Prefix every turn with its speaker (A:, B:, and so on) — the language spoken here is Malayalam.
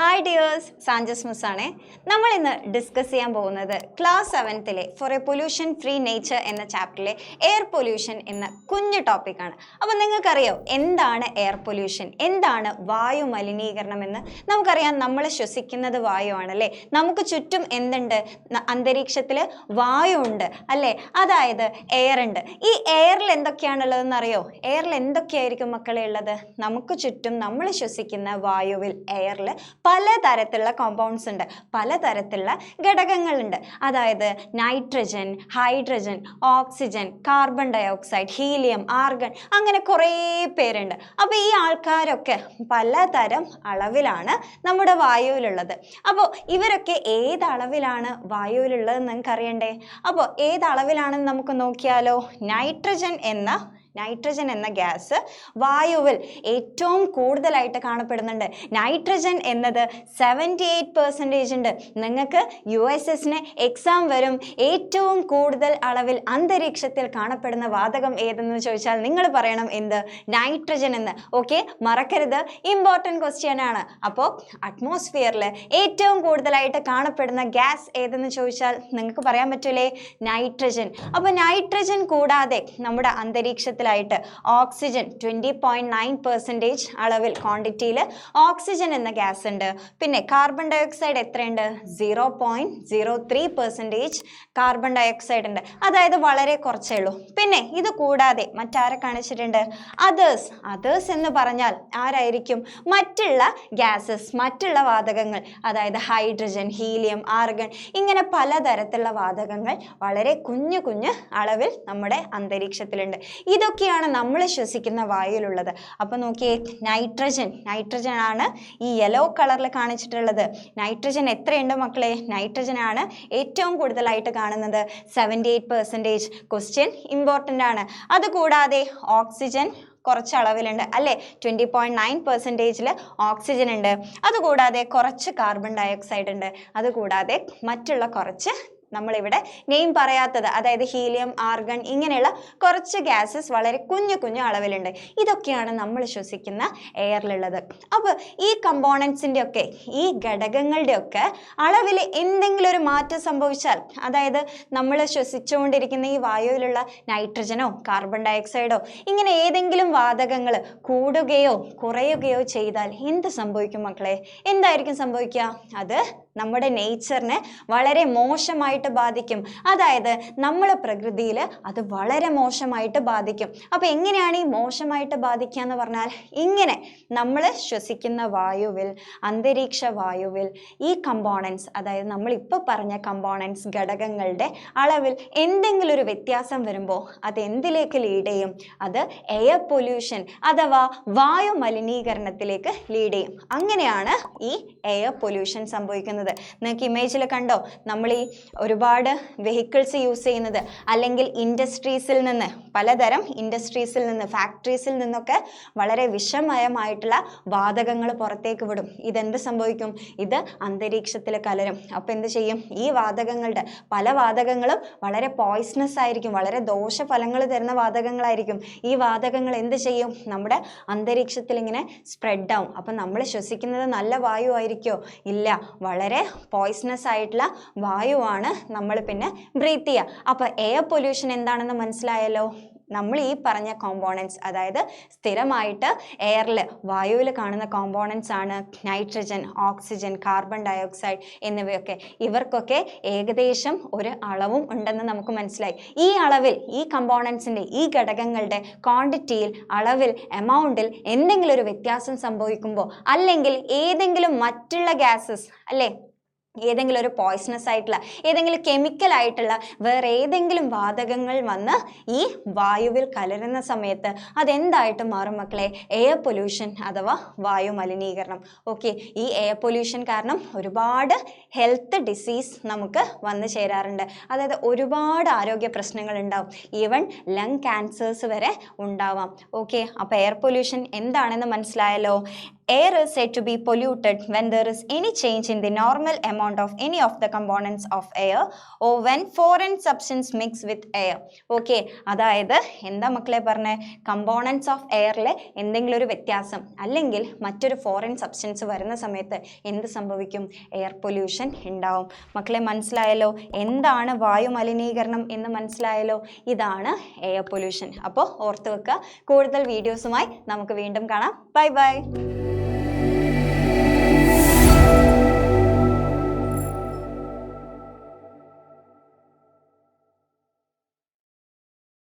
A: ഹായ് ഡിയേഴ്സ്, സാഞ്ചസ് മിസ് ആണ്. നമ്മൾ ഇന്ന് ഡിസ്കസ് ചെയ്യാൻ പോകുന്നത് ക്ലാസ് 7ലെ for a pollution free nature എന്ന ചാപ്റ്ററിലെ എയർ പൊല്യൂഷൻ എന്ന കുഞ്ഞു ടോപ്പിക്കാണ്. അപ്പോൾ നിങ്ങൾക്കറിയോ എന്താണ് എയർ പൊല്യൂഷൻ, എന്താണ് വായു മലിനീകരണം എന്ന്? നമുക്കറിയാം, നമ്മൾ ശ്വസിക്കുന്നത് വായു ആണല്ലേ. നമുക്ക് ചുറ്റും എന്തുണ്ട്? അന്തരീക്ഷത്തിൽ വായു ഉണ്ട് അല്ലേ, അതായത് എയർ ഉണ്ട്. ഈ എയറിൽ എന്തൊക്കെയാണുള്ളതെന്ന് അറിയോ? എയറിൽ എന്തൊക്കെയായിരിക്കും മക്കളെ ഉള്ളത്? നമുക്ക് ചുറ്റും നമ്മൾ ശ്വസിക്കുന്ന വായുവിൽ, എയറിൽ പലതരത്തിലുള്ള കോമ്പൗണ്ട്സ് ഉണ്ട്, പലതരത്തിലുള്ള ഘടകങ്ങളുണ്ട്. അതായത് nitrogen, hydrogen, oxygen, carbon dioxide, helium, argon, അങ്ങനെ കുറേ പേരുണ്ട്. അപ്പോൾ ഈ ആൾക്കാരൊക്കെ പലതരം അളവിലാണ് നമ്മുടെ വായുവിലുള്ളത്. അപ്പോൾ ഇവരൊക്കെ ഏത് അളവിലാണ് വായുവിലുള്ളത് നിങ്ങൾക്ക് അറിയണ്ടേ? അപ്പോൾ ഏത് അളവിലാണെന്ന് നമുക്ക് നോക്കിയാലോ. നൈട്രജൻ എന്ന ഗ്യാസ് വായുവിൽ ഏറ്റവും കൂടുതലായിട്ട് കാണപ്പെടുന്നുണ്ട്. നൈട്രജൻ എന്നത് 78% ഉണ്ട്. നിങ്ങൾക്ക് USSന് എക്സാം വരും. ഏറ്റവും കൂടുതൽ അളവിൽ അന്തരീക്ഷത്തിൽ കാണപ്പെടുന്ന വാതകം ഏതെന്ന് ചോദിച്ചാൽ നിങ്ങൾ പറയണം എന്ത്? നൈട്രജൻ എന്ന്. ഓക്കെ, മറക്കരുത്, ഇമ്പോർട്ടൻറ്റ് ക്വസ്റ്റ്യൻ ആണ്. അപ്പോൾ അറ്റ്മോസ്ഫിയറിൽ ഏറ്റവും കൂടുതലായിട്ട് കാണപ്പെടുന്ന ഗ്യാസ് ഏതെന്ന് ചോദിച്ചാൽ നിങ്ങൾക്ക് പറയാൻ പറ്റൂലേ? നൈട്രജൻ. അപ്പോൾ നൈട്രജൻ കൂടാതെ നമ്മുടെ അന്തരീക്ഷത്തിലായിട്ട് ഓക്സിജൻ 20.9% അളവിൽ, ക്വാണ്ടിറ്റിയിൽ ഓക്സിജൻ എന്ന ഗ്യാസ് ഉണ്ട്. പിന്നെ കാർബൺ ഡയോക്സൈഡ് എത്രയുണ്ട്? 0.03% കാർബൺ ഡയോക്സൈഡ് ഉണ്ട്. അതായത് വളരെ കുറച്ചേ ഉള്ളൂ. പിന്നെ ഇത് കൂടാതെ മറ്റാരെ കാണിച്ചിട്ടുണ്ട്? അതേഴ്സ് എന്ന് പറഞ്ഞാൽ ആരായിരിക്കും? മറ്റുള്ള ഗ്യാസസ്, മറ്റുള്ള വാതകങ്ങൾ, അതായത് ഹൈഡ്രജൻ, ഹീലിയം, ആർഗൺ, ഇങ്ങനെ പലതരത്തിലുള്ള വാതകങ്ങൾ വളരെ കുഞ്ഞു അളവിൽ നമ്മുടെ അന്തരീക്ഷത്തിലുണ്ട്. ഇതൊക്കെയാണ് നമ്മൾ ശ്വസിക്കുന്ന വായുവിലുള്ളത്. അപ്പോൾ നോക്കിയേ, നൈട്രജൻ ആണ് ഈ യെല്ലോ കളറിൽ കാണിച്ചിട്ടുള്ളത്. നൈട്രജൻ എത്രയുണ്ട് മക്കളെ? നൈട്രജൻ ആണ് ഏറ്റവും കൂടുതലായിട്ട് കാണുന്നത്, 78%. ക്വസ്റ്റ്യൻ ഇമ്പോർട്ടൻ്റ് ആണ്. അതുകൂടാതെ ഓക്സിജൻ കുറച്ച് അളവിലുണ്ട് അല്ലേ, 20.9% ഓക്സിജൻ ഉണ്ട്. അതുകൂടാതെ കുറച്ച് കാർബൺ ഡയോക്സൈഡ് ഉണ്ട്. അതുകൂടാതെ മറ്റുള്ള കുറച്ച് നമ്മളിവിടെ നെയിം പറയാത്തത്, അതായത് ഹീലിയം, ആർഗൺ, ഇങ്ങനെയുള്ള കുറച്ച് ഗ്യാസസ് വളരെ കുഞ്ഞു അളവിലുണ്ട്. ഇതൊക്കെയാണ് നമ്മൾ ശ്വസിക്കുന്ന എയറിലുള്ളത്. അപ്പോൾ ഈ കമ്പോണൻസിൻ്റെ ഒക്കെ, ഈ ഘടകങ്ങളുടെ ഒക്കെ അളവിൽ എന്തെങ്കിലും ഒരു മാറ്റം സംഭവിച്ചാൽ, അതായത് നമ്മൾ ശ്വസിച്ചുകൊണ്ടിരിക്കുന്ന ഈ വായുവിലുള്ള നൈട്രജനോ കാർബൺ ഡയോക്സൈഡോ ഇങ്ങനെ ഏതെങ്കിലും വാതകങ്ങൾ കൂടുകയോ കുറയുകയോ ചെയ്താൽ എന്ത് സംഭവിക്കും മക്കളെ? എന്തായിരിക്കും സംഭവിക്കുക? അത് നമ്മുടെ നേച്ചറിനെ വളരെ മോശമായിട്ട് ബാധിക്കും. അതായത് നമ്മളെ പ്രകൃതിയിൽ അത് വളരെ മോശമായിട്ട് ബാധിക്കും. അപ്പോൾ എങ്ങനെയാണ് ഈ മോശമായിട്ട് ബാധിക്കുക എന്ന് പറഞ്ഞാൽ, ഇങ്ങനെ നമ്മൾ ശ്വസിക്കുന്ന വായുവിൽ, അന്തരീക്ഷ വായുവിൽ ഈ കമ്പോണൻസ്, അതായത് നമ്മളിപ്പോൾ പറഞ്ഞ കമ്പോണൻസ്, ഘടകങ്ങളുടെ അളവിൽ എന്തെങ്കിലും ഒരു വ്യത്യാസം വരുമ്പോൾ അത് എന്തിലേക്ക് ലീഡ് ചെയ്യും? അത് എയർ പൊല്യൂഷൻ അഥവാ വായു മലിനീകരണത്തിലേക്ക് ലീഡ് ചെയ്യും. അങ്ങനെയാണ് ഈ എയർ പൊല്യൂഷൻ സംഭവിക്കുന്നത്. നിങ്ങൾക്ക് ഇമേജിൽ കണ്ടോ, നമ്മൾ ഈ ഒരുപാട് വെഹിക്കിൾസ് യൂസ് ചെയ്യുന്നത്, അല്ലെങ്കിൽ ഇൻഡസ്ട്രീസിൽ നിന്ന്, പലതരം ഇൻഡസ്ട്രീസിൽ നിന്ന്, ഫാക്ടറീസിൽ നിന്നൊക്കെ വളരെ വിഷമയമായിട്ടുള്ള വാതകങ്ങൾ പുറത്തേക്ക് വിടും. ഇതെന്ത് സംഭവിക്കും? ഇത് അന്തരീക്ഷത്തിൽ കലരും. അപ്പോൾ എന്ത് ചെയ്യും? ഈ വാതകങ്ങളുടെ പല വാതകങ്ങളും വളരെ പോയ്സണസ് ആയിരിക്കും, വളരെ ദോഷഫലങ്ങൾ തരുന്ന വാതകങ്ങളായിരിക്കും. ഈ വാതകങ്ങൾ എന്ത് ചെയ്യും? നമ്മുടെ അന്തരീക്ഷത്തിൽ ഇങ്ങനെ സ്പ്രെഡ് ആവും. അപ്പം നമ്മൾ ശ്വസിക്കുന്നത് നല്ല വായു ആയിരിക്കുമോ? ഇല്ല, വളരെ പോയ്സണസ് ആയിട്ടുള്ള വായുവാണ് നമ്മൾ പിന്നെ ബ്രീത്ത് ചെയ്യുക. അപ്പോൾ എയർ പൊല്യൂഷൻ എന്താണെന്ന് മനസ്സിലായല്ലോ. നമ്മൾ ഈ പറഞ്ഞ കോമ്പോണൻസ്, അതായത് സ്ഥിരമായിട്ട് എയറിൽ, വായുവിൽ കാണുന്ന കോമ്പോണൻസ് ആണ് നൈട്രജൻ, ഓക്സിജൻ, കാർബൺ ഡയോക്സൈഡ് എന്നിവയൊക്കെ. ഇവർക്കൊക്കെ ഏകദേശം ഒരു അളവും ഉണ്ടെന്ന് നമുക്ക് മനസ്സിലായി. ഈ അളവിൽ, ഈ കമ്പോണൻസിൻ്റെ, ഈ ഘടകങ്ങളുടെ ക്വാണ്ടിറ്റിയിൽ, അളവിൽ, എമൗണ്ടിൽ എന്തെങ്കിലും ഒരു വ്യത്യാസം സംഭവിക്കുമ്പോൾ, അല്ലെങ്കിൽ ഏതെങ്കിലും മറ്റുള്ള ഗ്യാസസ് അല്ലേ, ഏതെങ്കിലും ഒരു പോയ്സണസ് ആയിട്ടുള്ള, ഏതെങ്കിലും കെമിക്കൽ ആയിട്ടുള്ള വേറെ ഏതെങ്കിലും വാതകങ്ങൾ വന്ന് ഈ വായുവിൽ കലരുന്ന സമയത്ത് അതെന്തായിട്ട് മാറും മക്കളെ? എയർ പൊല്യൂഷൻ അഥവാ വായു മലിനീകരണം. ഓക്കെ, ഈ എയർ പൊല്യൂഷൻ കാരണം ഒരുപാട് ഹെൽത്ത് ഡിസീസ് നമുക്ക് വന്നു ചേരാറുണ്ട്. അതായത് ഒരുപാട് ആരോഗ്യ പ്രശ്നങ്ങൾ ഉണ്ടാവും. ഈവൻ ലങ് ക്യാൻസേഴ്സ് വരെ ഉണ്ടാവാം. ഓക്കെ, അപ്പോൾ എയർ പൊല്യൂഷൻ എന്താണെന്ന് മനസ്സിലായല്ലോ. Air is said to be polluted when there is any change in the normal amount of any of the components of air or when foreign substance mix with air. Okay, അതായത് എന്താ മക്കളെ പറഞ്ഞേ, കമ്പോണൻസ് ഓഫ് എയറിൽ എന്തെങ്കിലും ഒരു വ്യത്യാസം അല്ലെങ്കിൽ മറ്റൊരു ഫോറിൻ സബ്സ്റ്റൻസ് വരുന്ന സമയത്ത് എന്ത് സംഭവിക്കും? എയർ പൊല്യൂഷൻ ഉണ്ടാവും. മക്കളെ മനസ്സിലായല്ലോ എന്താണ് വായു മലിനീകരണം എന്ന് മനസ്സിലായല്ലോ? ഇതാണ് എയർ പൊല്യൂഷൻ. അപ്പോൾ ഓർത്ത് വെക്കുക. കൂടുതൽ വീഡിയോസുമായി നമുക്ക് വീണ്ടും കാണാം. Bye bye.